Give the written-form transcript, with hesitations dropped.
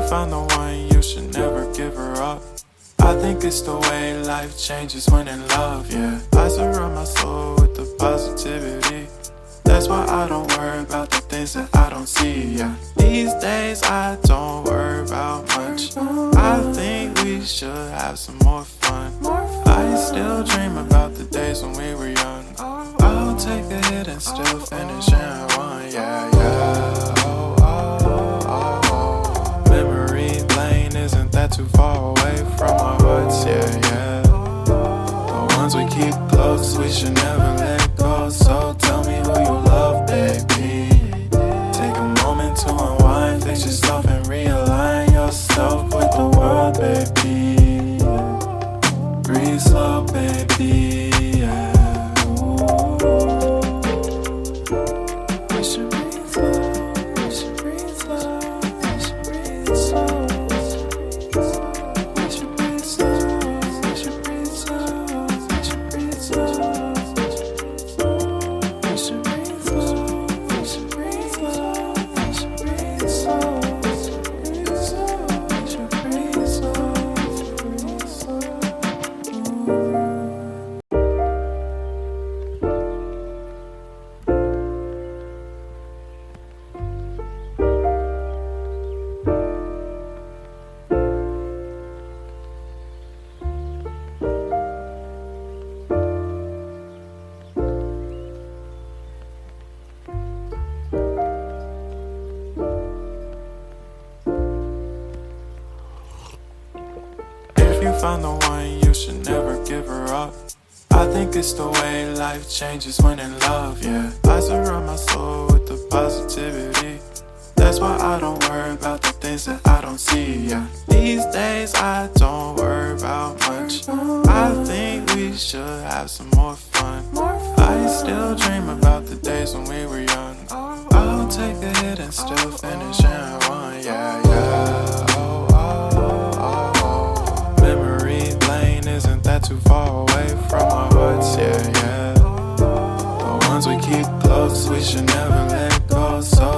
found the one, you should never give her up. I think it's the way life changes when in love, yeah. I surround my soul with the positivity. That's why I don't worry about the things that I don't see, yeah. These days I don't worry about much. I think we should have some more fun. I still dream about the days when we were young. I'll take a hit and still finish in one, yeah, yeah. Oh, oh, oh, oh. Memory lane isn't that too far away from our hearts, yeah, yeah. The ones we keep close, we should never let go. So tell me who you love, baby. Take a moment to unwind, fix yourself and realign yourself with the world, baby. Breathe slow, baby, yeah. We should breathe slow, we should breathe slow, we should breathe slow. We should breathe slow, we should breathe slow, we should breathe slow. We should breathe slow, we should breathe slow, we should breathe slow. We should breathe slow, breathe slow. If you found the one, you should never give her up. I think it's the way life changes when in love, yeah. I surround my soul with the positivity. That's why I don't worry about the things that I don't see, yeah. These days I don't worry about much. I think we should have some more fun. I still dream about the days when we were young. I'll take a hit and still finish in one, yeah, yeah. Oh, oh, oh, oh. Memory lane isn't that too far away from our hearts, yeah, yeah. The ones we keep close, we should never let go. So